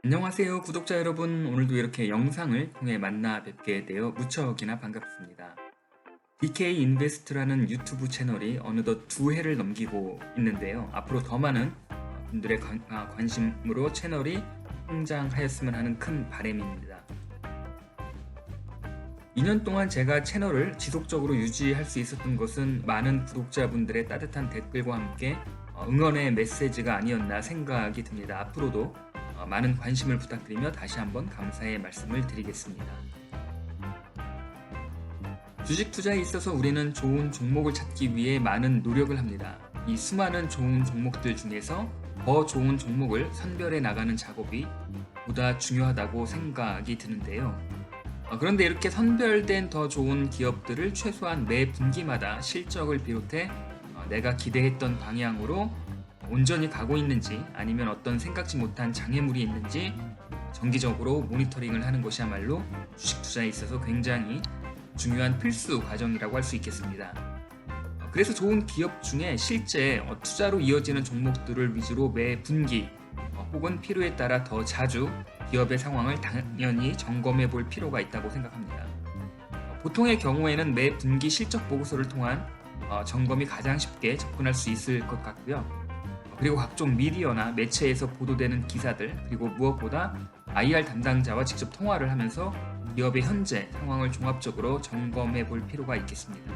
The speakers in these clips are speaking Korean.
안녕하세요, 구독자 여러분. 오늘도 이렇게 영상을 통해 만나 뵙게 되어 무척이나 반갑습니다. DK 인베스트라는 유튜브 채널이 어느덧 2회를 넘기고 있는데요. 앞으로 더 많은 분들의 관심으로 채널이 성장하였으면 하는 큰 바람입니다. 2년 동안 제가 채널을 지속적으로 유지할 수 있었던 것은 많은 구독자분들의 따뜻한 댓글과 함께 응원의 메시지가 아니었나 생각이 듭니다. 앞으로도 많은 관심을 부탁드리며 다시 한번 감사의 말씀을 드리겠습니다. 주식 투자에 있어서 우리는 좋은 종목을 찾기 위해 많은 노력을 합니다. 이 수많은 좋은 종목들 중에서 더 좋은 종목을 선별해 나가는 작업이 보다 중요하다고 생각이 드는데요. 그런데 이렇게 선별된 더 좋은 기업들을 최소한 매 분기마다 실적을 비롯해 내가 기대했던 방향으로 온전히 가고 있는지 아니면 어떤 생각지 못한 장애물이 있는지 정기적으로 모니터링을 하는 것이야말로 주식 투자에 있어서 굉장히 중요한 필수 과정이라고 할 수 있겠습니다. 그래서 좋은 기업 중에 실제 투자로 이어지는 종목들을 위주로 매 분기 혹은 필요에 따라 더 자주 기업의 상황을 당연히 점검해 볼 필요가 있다고 생각합니다. 보통의 경우에는 매 분기 실적 보고서를 통한 점검이 가장 쉽게 접근할 수 있을 것 같고요. 그리고 각종 미디어나 매체에서 보도되는 기사들, 그리고 무엇보다 IR 담당자와 직접 통화를 하면서 기업의 현재 상황을 종합적으로 점검해 볼 필요가 있겠습니다.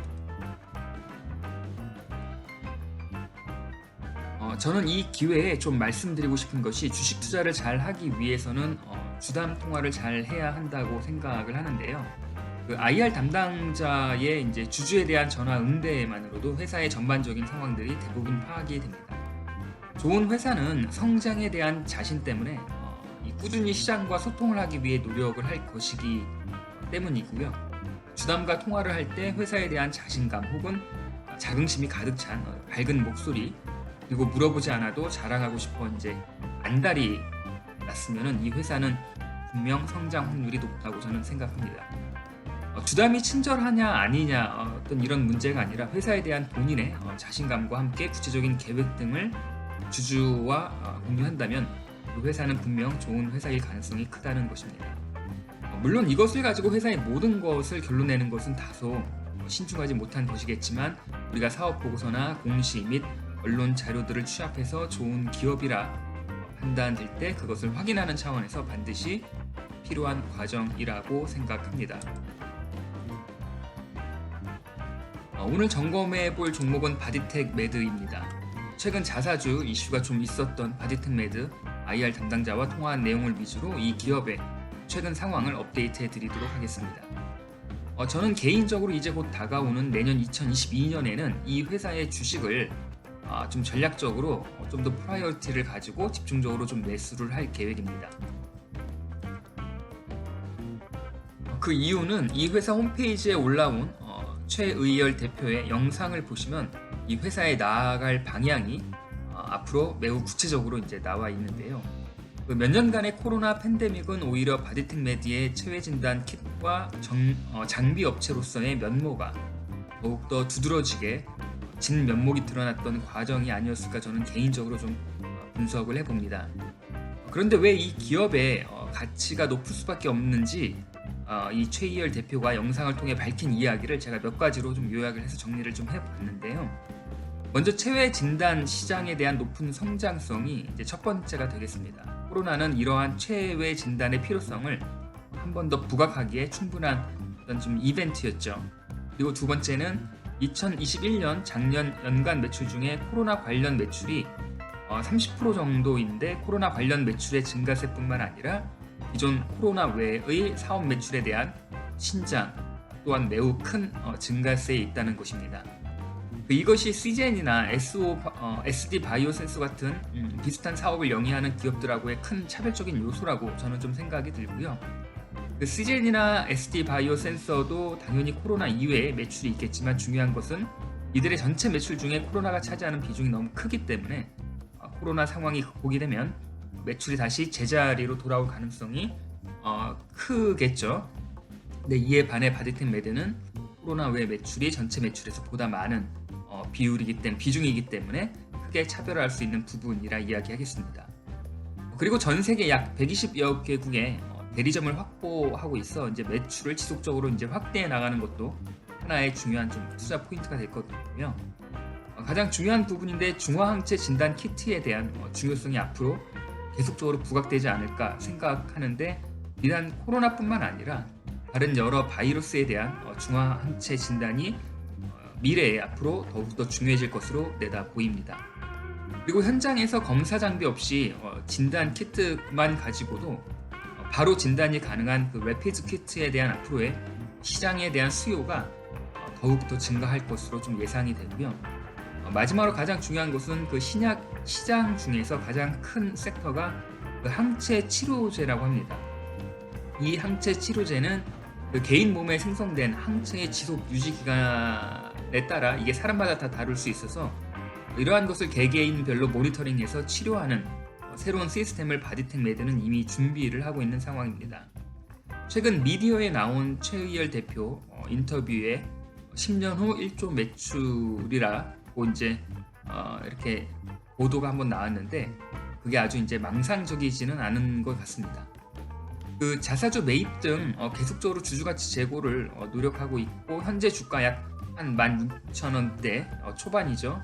저는 이 기회에 좀 말씀드리고 싶은 것이 주식 투자를 잘 하기 위해서는 주담 통화를 잘 해야 한다고 생각을 하는데요. 그 IR 담당자의 이제 주주에 대한 전화 응대만으로도 회사의 전반적인 상황들이 대부분 파악이 됩니다. 좋은 회사는 성장에 대한 자신 때문에 꾸준히 시장과 소통을 하기 위해 노력을 할 것이기 때문이고요. 주담과 통화를 할 때 회사에 대한 자신감 혹은 자긍심이 가득 찬 밝은 목소리, 그리고 물어보지 않아도 자랑하고 싶어 이제 안달이 났으면은 이 회사는 분명 성장 확률이 높다고 저는 생각합니다. 주담이 친절하냐 아니냐 어떤 이런 문제가 아니라 회사에 대한 본인의 자신감과 함께 구체적인 계획 등을 주주와 공유한다면 그 회사는 분명 좋은 회사일 가능성이 크다는 것입니다. 물론 이것을 가지고 회사의 모든 것을 결론내는 것은 다소 신중하지 못한 것이겠지만 우리가 사업 보고서나 공시 및 언론 자료들을 취합해서 좋은 기업이라 판단될 때 그것을 확인하는 차원에서 반드시 필요한 과정이라고 생각합니다. 오늘 점검해 볼 종목은 바디텍 매드입니다. 최근 자사주 이슈가 좀 있었던 바디텍 매드 IR 담당자와 통화한 내용을 위주로 이 기업의 최근 상황을 업데이트해 드리도록 하겠습니다. 저는 개인적으로 이제 곧 다가오는 내년 2022년에는 이 회사의 주식을 좀 전략적으로 좀 더 프라이어리티를 가지고 집중적으로 좀 매수를 할 계획입니다. 그 이유는 이 회사 홈페이지에 올라온 최의열 대표의 영상을 보시면 이 회사에 나아갈 방향이 앞으로 매우 구체적으로 이제 나와 있는데요. 몇 년간의 코로나 팬데믹은 오히려 바디텍 매드의 체외 진단 킷과 장비 업체로서의 면모가 더욱더 두드러지게 진 면목이 드러났던 과정이 아니었을까 저는 개인적으로 좀 분석을 해봅니다. 그런데 왜 이 기업의 가치가 높을 수밖에 없는지 이 최희열 대표가 영상을 통해 밝힌 이야기를 제가 몇 가지로 좀 요약을 해서 정리를 좀 해봤는데요. 먼저 체외 진단 시장에 대한 높은 성장성이 이제 첫 번째가 되겠습니다. 코로나는 이러한 체외 진단의 필요성을 한 번 더 부각하기에 충분한 어떤 좀 이벤트였죠. 그리고 두 번째는 2021년 작년 연간 매출 중에 코로나 관련 매출이 30% 정도인데 코로나 관련 매출의 증가세뿐만 아니라 기존 코로나 외의 사업 매출에 대한 신장 또한 매우 큰 증가세에 있다는 것입니다. 이것이 CGN이나 SD 바이오센서 같은 비슷한 사업을 영위하는 기업들하고의 큰 차별적인 요소라고 저는 좀 생각이 들고요. CGN이나 SD 바이오센서도 당연히 코로나 이외에 매출이 있겠지만 중요한 것은 이들의 전체 매출 중에 코로나가 차지하는 비중이 너무 크기 때문에 코로나 상황이 극복이 되면 매출이 다시 제자리로 돌아올 가능성이 크겠죠. 근데 이에 반해 바디텍 매드는 코로나 외 매출이 전체 매출에서 보다 많은 비중이기 때문에 크게 차별화할 수 있는 부분이라 이야기하겠습니다. 그리고 전 세계 약 120여 개국에 대리점을 확보하고 있어 이제 매출을 지속적으로 이제 확대해 나가는 것도 하나의 중요한 좀 투자 포인트가 될 것 같고요. 가장 중요한 부분인데 중화항체 진단 키트에 대한 중요성이 앞으로 계속적으로 부각되지 않을까 생각하는데, 비단 코로나뿐만 아니라 다른 여러 바이러스에 대한 중화항체 진단이 미래에 앞으로 더욱더 중요해질 것으로 내다 보입니다. 그리고 현장에서 검사 장비 없이 진단 키트만 가지고도 바로 진단이 가능한 그 레피드 키트에 대한 앞으로의 시장에 대한 수요가 더욱더 증가할 것으로 좀 예상이 되고요. 마지막으로 가장 중요한 것은 그 신약 시장 중에서 가장 큰 섹터가 그 항체 치료제라고 합니다. 이 항체 치료제는 그 개인 몸에 생성된 항체의 지속 유지 기간에 따라 이게 사람마다 다 다를 수 있어서 이러한 것을 개개인별로 모니터링해서 치료하는 새로운 시스템을 바디텍 매드는 이미 준비를 하고 있는 상황입니다. 최근 미디어에 나온 최의열 대표 인터뷰에 10년 후 1조 매출이라고 이제 이렇게 보도가 한번 나왔는데, 그게 아주 이제 망상적이지는 않은 것 같습니다. 그 자사주 매입 등 계속적으로 주주가치 제고를 노력하고 있고, 현재 주가 약 한 16,000원대 초반이죠.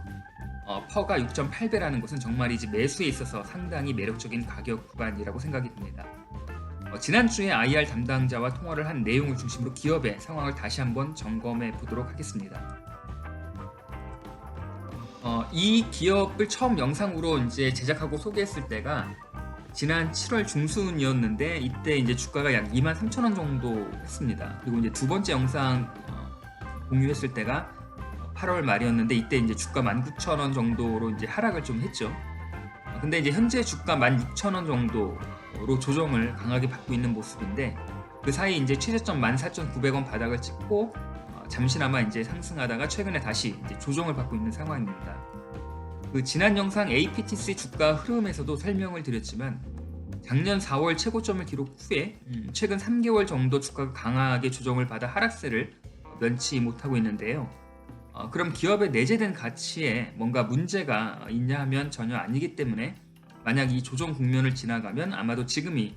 퍼가 6.8배라는 것은 정말이지 매수에 있어서 상당히 매력적인 가격 구간이라고 생각이 듭니다. 지난주에 IR 담당자와 통화를 한 내용을 중심으로 기업의 상황을 다시 한번 점검해 보도록 하겠습니다. 이 기업을 처음 영상으로 이제 제작하고 소개했을 때가 지난 7월 중순이었는데, 이때 이제 주가가 약 23,000원 정도 했습니다. 그리고 이제 두 번째 영상 공유했을 때가 8월 말이었는데, 이때 이제 주가 19,000원 정도로 이제 하락을 좀 했죠. 근데 이제 현재 주가 16,000원 정도로 조정을 강하게 받고 있는 모습인데, 그 사이 이제 최저점 14,900원 바닥을 찍고 잠시나마 이제 상승하다가 최근에 다시 이제 조정을 받고 있는 상황입니다. 그 지난 영상 APTC 주가 흐름에서도 설명을 드렸지만, 작년 4월 최고점을 기록 후에 최근 3개월 정도 주가가 강하게 조정을 받아 하락세를 면치 못하고 있는데요. 그럼 기업의 내재된 가치에 뭔가 문제가 있냐 하면 전혀 아니기 때문에, 만약 이 조정 국면을 지나가면 아마도 지금이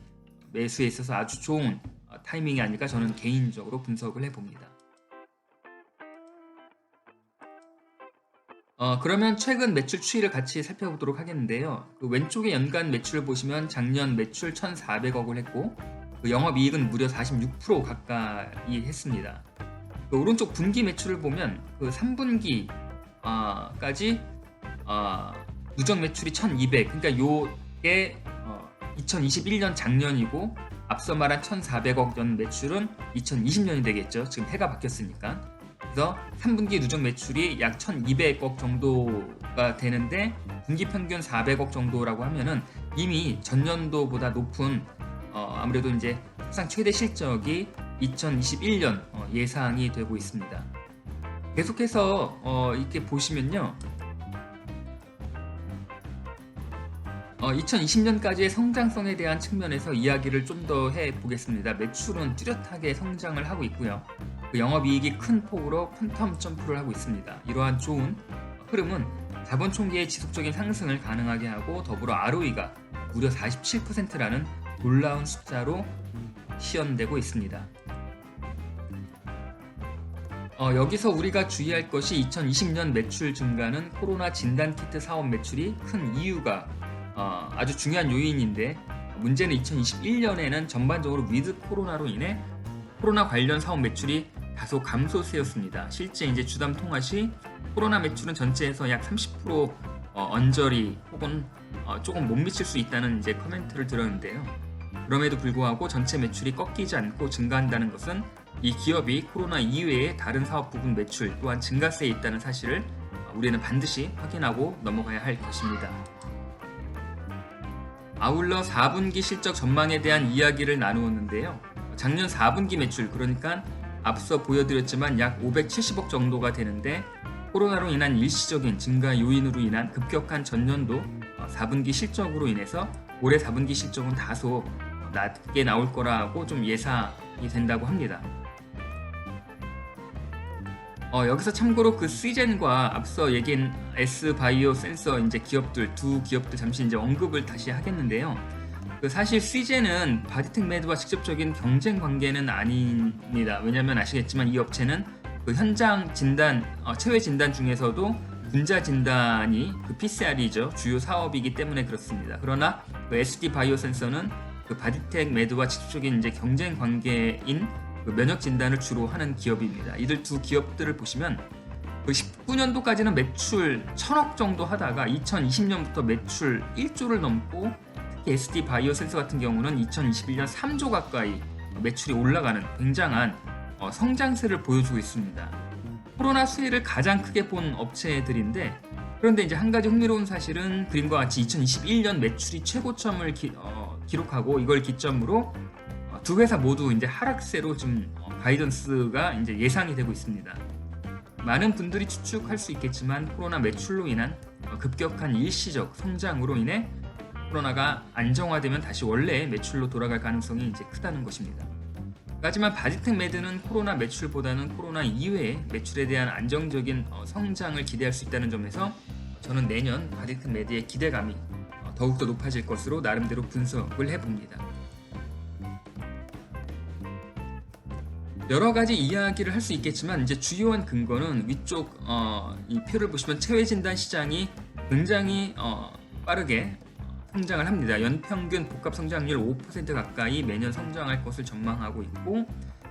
매수에 있어서 아주 좋은 타이밍이 아닐까 저는 개인적으로 분석을 해봅니다. 그러면 최근 매출 추이를 같이 살펴보도록 하겠는데요. 그 왼쪽에 연간 매출을 보시면 작년 매출 1,400억을 했고, 그 영업이익은 무려 46% 가까이 했습니다. 그 오른쪽 분기 매출을 보면 그 3분기까지 누적 매출이 1,200, 그러니까 요게 2021년 작년이고, 앞서 말한 1,400억 연 매출은 2020년이 되겠죠. 지금 해가 바뀌었으니까. 그래서 3분기 누적 매출이 약 1,200억 정도가 되는데, 분기 평균 400억 정도라고 하면은 이미 전년도보다 높은 아무래도 이제 사상 최대 실적이 2021년 예상이 되고 있습니다. 계속해서 이렇게 보시면요, 2020년까지의 성장성에 대한 측면에서 이야기를 좀 더 해보겠습니다. 매출은 뚜렷하게 성장을 하고 있고요. 그 영업이익이 큰 폭으로 퀀텀 점프를 하고 있습니다. 이러한 좋은 흐름은 자본 총계의 지속적인 상승을 가능하게 하고, 더불어 ROE가 무려 47%라는 놀라운 숫자로 시연되고 있습니다. 여기서 우리가 주의할 것이 2020년 매출 증가는 코로나 진단키트 사업 매출이 큰 이유가 아주 중요한 요인인데, 문제는 2021년에는 전반적으로 위드 코로나로 인해 코로나 관련 사업 매출이 다소 감소세였습니다. 실제 이제 주담 통화 시 코로나 매출은 전체에서 약 30% 언저리 혹은 조금 못 미칠 수 있다는 이제 코멘트를 들었는데요. 그럼에도 불구하고 전체 매출이 꺾이지 않고 증가한다는 것은 이 기업이 코로나 이외의 다른 사업 부분 매출 또한 증가세에 있다는 사실을 우리는 반드시 확인하고 넘어가야 할 것입니다. 아울러 4분기 실적 전망에 대한 이야기를 나누었는데요. 작년 4분기 매출, 그러니까 앞서 보여드렸지만 약 570억 정도가 되는데, 코로나로 인한 일시적인 증가 요인으로 인한 급격한 전년도 4분기 실적으로 인해서 올해 4분기 실적은 다소 낮게 나올 거라고 좀 예상이 된다고 합니다. 여기서 참고로 그 시젠과 앞서 얘기한 S바이오 센서 이제 기업들, 두 기업들 잠시 이제 언급을 다시 하겠는데요. 사실 CJ는 바디텍 매드와 직접적인 경쟁 관계는 아닙니다. 왜냐하면 아시겠지만 이 업체는 그 현장 진단, 체외 진단 중에서도 분자 진단이 그 PCR이죠. 주요 사업이기 때문에 그렇습니다. 그러나 그 SD 바이오 센서는 그 바디텍 매드와 직접적인 이제 경쟁 관계인 그 면역 진단을 주로 하는 기업입니다. 이들 두 기업들을 보시면 그 19년도까지는 매출 1000억 정도 하다가 2020년부터 매출 1조를 넘고 특히 SD 바이오 센서 같은 경우는 2021년 3조 가까이 매출이 올라가는 굉장한 성장세를 보여주고 있습니다. 코로나 수혜를 가장 크게 본 업체들인데, 그런데 이제 한 가지 흥미로운 사실은 그림과 같이 2021년 매출이 최고점을 기록하고 이걸 기점으로 두 회사 모두 이제 하락세로 좀 가이던스가 이제 예상이 되고 있습니다. 많은 분들이 추측할 수 있겠지만 코로나 매출로 인한 급격한 일시적 성장으로 인해 코로나가 안정화되면 다시 원래의 매출로 돌아갈 가능성이 이제 크다는 것입니다. 하지만 바디텍 매드는 코로나 매출보다는 코로나 이외의 매출에 대한 안정적인 성장을 기대할 수 있다는 점에서 저는 내년 바디텍 매드의 기대감이 더욱더 높아질 것으로 나름대로 분석을 해봅니다. 여러 가지 이야기를 할 수 있겠지만 이제 주요한 근거는 위쪽 이 표를 보시면 체외 진단 시장이 굉장히 빠르게 성장을 합니다. 연평균 복합 성장률 5% 가까이 매년 성장할 것을 전망하고 있고,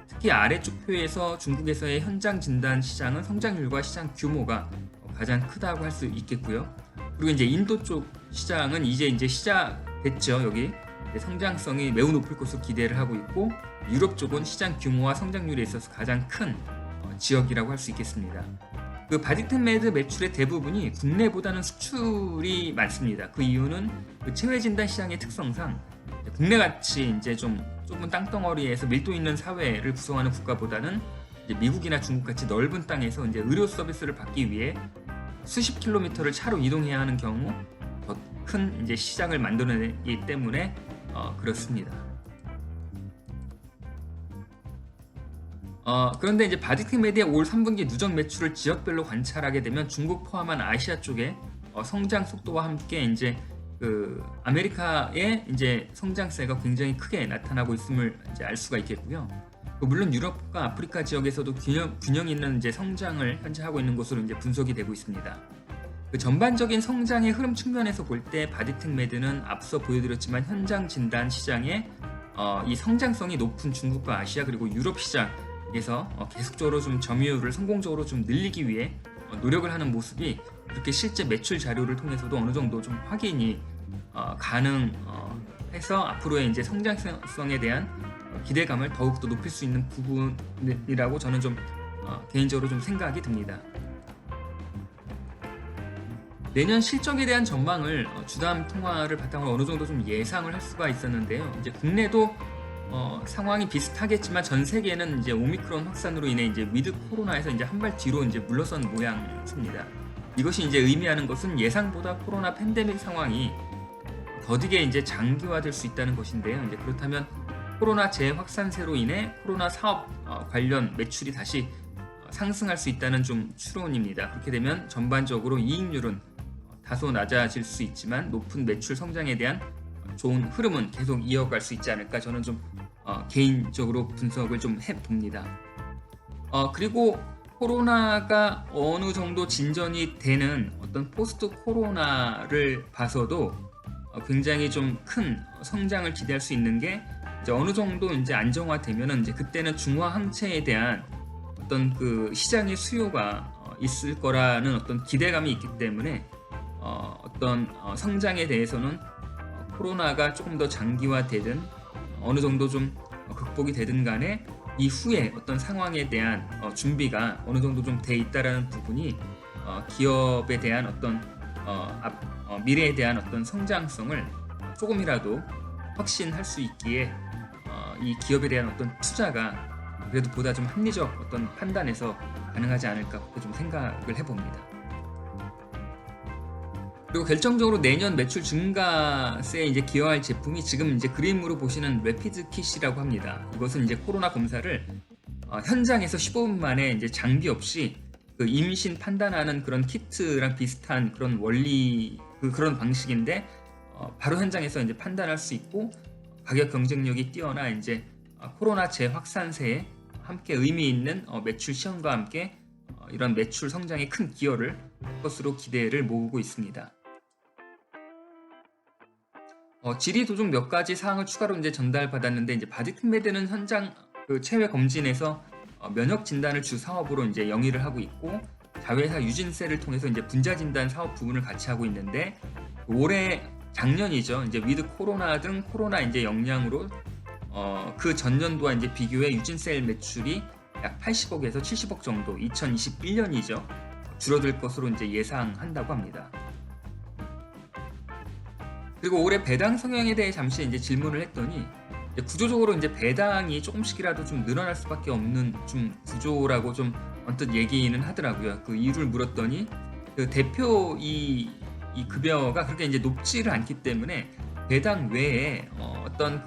특히 아래쪽 표에서 중국에서의 현장 진단 시장은 성장률과 시장 규모가 가장 크다고 할 수 있겠고요. 그리고 이제 인도 쪽 시장은 이제 시작됐죠. 여기 성장성이 매우 높을 것으로 기대를 하고 있고, 유럽 쪽은 시장 규모와 성장률에 있어서 가장 큰 지역이라고 할 수 있겠습니다. 그 바디텍 매드 매출의 대부분이 국내보다는 수출이 많습니다. 그 이유는 그 체외 진단 시장의 특성상 국내같이 이제 좀 좁은 땅덩어리에서 밀도 있는 사회를 구성하는 국가보다는 이제 미국이나 중국같이 넓은 땅에서 이제 의료 서비스를 받기 위해 수십 킬로미터를 차로 이동해야 하는 경우 더 큰 이제 시장을 만들어내기 때문에 그렇습니다. 그런데 이제 바디텍 매드의 올 3분기 누적 매출을 지역별로 관찰하게 되면 중국 포함한 아시아 쪽의 성장 속도와 함께 이제 그 아메리카의 이제 성장세가 굉장히 크게 나타나고 있음을 이제 알 수가 있겠고요. 물론 유럽과 아프리카 지역에서도 균형 있는 이제 성장을 현재 하고 있는 것으로 이제 분석이 되고 있습니다. 그 전반적인 성장의 흐름 측면에서 볼 때 바디텍 매드는 앞서 보여드렸지만 현장 진단 시장의 이 성장성이 높은 중국과 아시아 그리고 유럽 시장에서 계속적으로 좀 점유율을 성공적으로 좀 늘리기 위해 노력을 하는 모습이 그렇게 실제 매출 자료를 통해서도 어느 정도 좀 확인이 가능해서 앞으로의 이제 성장성에 대한 기대감을 더욱더 높일 수 있는 부분이라고 저는 좀 개인적으로 좀 생각이 듭니다. 내년 실적에 대한 전망을 주담 통화를 바탕으로 어느 정도 좀 예상을 할 수가 있었는데요. 이제 국내도 상황이 비슷하겠지만 전 세계는 이제 오미크론 확산으로 인해 이제 위드 코로나에서 이제 한 발 뒤로 이제 물러선 모양입니다. 이것이 이제 의미하는 것은 예상보다 코로나 팬데믹 상황이 더디게 이제 장기화될 수 있다는 것인데요. 이제 그렇다면 코로나 재확산세로 인해 코로나 사업 관련 매출이 다시 상승할 수 있다는 좀 추론입니다. 그렇게 되면 전반적으로 이익률은 다소 낮아질 수 있지만 높은 매출 성장에 대한 좋은 흐름은 계속 이어갈 수 있지 않을까 저는 좀 개인적으로 분석을 좀 해봅니다. 그리고 코로나가 어느 정도 진전이 되는 어떤 포스트 코로나를 봐서도 굉장히 좀 큰 성장을 기대할 수 있는 게 이제 어느 정도 이제 안정화되면은 이제 그때는 중화 항체에 대한 어떤 그 시장의 수요가 있을 거라는 어떤 기대감이 있기 때문에 어떤 성장에 대해서는 코로나가 조금 더 장기화되든 어느 정도 좀 극복이 되든 간에 이후에 어떤 상황에 대한 준비가 어느 정도 좀 돼 있다라는 부분이 기업에 대한 어떤 미래에 대한 어떤 성장성을 조금이라도 확신할 수 있기에 이 기업에 대한 어떤 투자가 그래도 보다 좀 합리적 어떤 판단에서 가능하지 않을까 그렇게 좀 생각을 해봅니다. 그리고 결정적으로 내년 매출 증가세에 이제 기여할 제품이 지금 이제 그림으로 보시는 레피드 킷이라고 합니다. 이것은 이제 코로나 검사를 현장에서 15분 만에 이제 장비 없이 그 임신 판단하는 그런 키트랑 비슷한 그런 원리 그런 방식인데 바로 현장에서 이제 판단할 수 있고 가격 경쟁력이 뛰어나 이제 코로나 재확산세에 함께 의미 있는 매출 시험과 함께 이런 매출 성장에 큰 기여를 할 것으로 기대를 모으고 있습니다. 질의 도중 몇 가지 사항을 추가로 이제 전달받았는데 이제 바디팀메드는 현장 그 체외 검진에서 면역 진단을 주 사업으로 이제 영위를 하고 있고 자회사 유진세를 통해서 이제 분자 진단 사업 부분을 같이 하고 있는데 올해 작년이죠. 이제 위드 코로나 등 코로나 이제 영향으로 그 전년도와 이제 비교해 유진셀 매출이 약 80억에서 70억 정도 2021년이죠. 줄어들 것으로 이제 예상한다고 합니다. 그리고 올해 배당 성향에 대해 잠시 이제 질문을 했더니 이제 구조적으로 이제 배당이 조금씩이라도 좀 늘어날 수밖에 없는 좀 구조라고 좀 언뜻 얘기는 하더라고요. 그 이유를 물었더니 그 대표 이 급여가 그렇게 이제 높지를 않기 때문에 배당 외에 어떤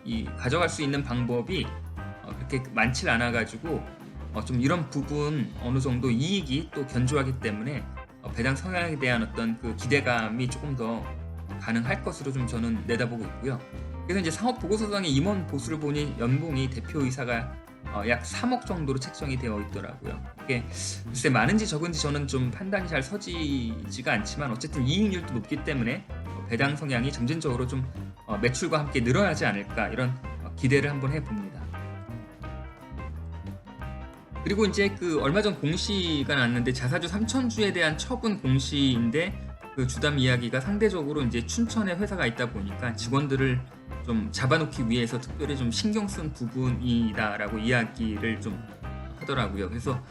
이 가져갈 수 있는 방법이 그렇게 많지 않아 가지고 좀 이런 부분 어느 정도 이익이 또 견조하기 때문에 배당 성향에 대한 어떤 그 기대감이 조금 더 가능할 것으로 좀 저는 내다보고 있고요. 그래서 이제 사업 보고서상의 임원 보수를 보니 연봉이 대표이사가 약 3억 정도로 책정이 되어 있더라고요. 이게 글쎄 많은지 적은지 저는 좀 판단이 잘 서지지가 않지만 어쨌든 이익률도 높기 때문에 배당 성향이 점진적으로 좀 매출과 함께 늘어나지 않을까 이런 기대를 한번 해봅니다. 그리고 이제 그 얼마 전 공시가 났는데 자사주 3,000주에 대한 처분 공시인데 그 주담 이야기가 상대적으로 이제 춘천에 회사가 있다 보니까 직원들을 좀 잡아놓기 위해서 특별히 좀 신경 쓴 부분이다라고 이야기를 좀 하더라고요. 그래서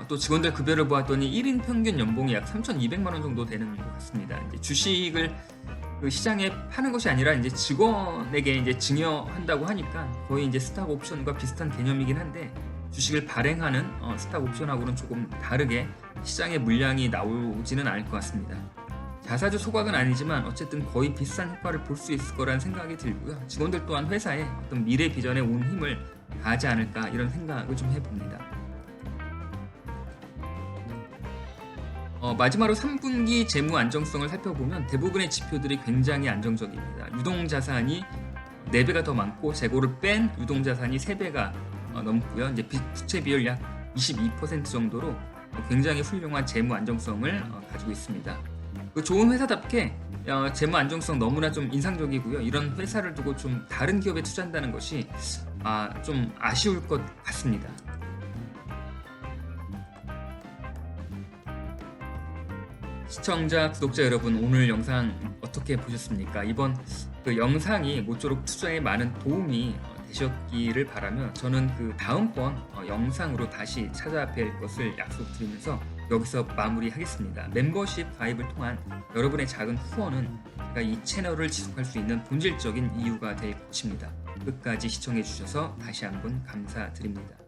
또 직원들 급여를 보았더니 1인 평균 연봉이 약 3,200만 원 정도 되는 것 같습니다. 이제 주식을 그 시장에 파는 것이 아니라 이제 직원에게 이제 증여한다고 하니까 거의 이제 스탁 옵션과 비슷한 개념이긴 한데 주식을 발행하는 스탁 옵션하고는 조금 다르게 시장의 물량이 나오지는 않을 것 같습니다. 자사주 소각은 아니지만 어쨌든 거의 비슷한 효과를 볼 수 있을 거라는 생각이 들고요. 직원들 또한 회사에 어떤 미래 비전에 온 힘을 다하지 않을까 이런 생각을 좀 해봅니다. 마지막으로 3분기 재무 안정성을 살펴보면 대부분의 지표들이 굉장히 안정적입니다. 유동자산이 4배가 더 많고 재고를 뺀 유동자산이 3배가 넘고요. 이제 부채 비율 약 22% 정도로 굉장히 훌륭한 재무 안정성을 가지고 있습니다. 좋은 회사답게 재무 안정성 너무나 좀 인상적이고요. 이런 회사를 두고 좀 다른 기업에 투자한다는 것이 좀 아쉬울 것 같습니다. 시청자, 구독자 여러분, 오늘 영상 어떻게 보셨습니까? 이번 그 영상이 모쪼록 투자에 많은 도움이 되셨기를 바라며 저는 그 다음번 영상으로 다시 찾아뵐 것을 약속드리면서 여기서 마무리하겠습니다. 멤버십 가입을 통한 여러분의 작은 후원은 제가 이 채널을 지속할 수 있는 본질적인 이유가 될 것입니다. 끝까지 시청해주셔서 다시 한번 감사드립니다.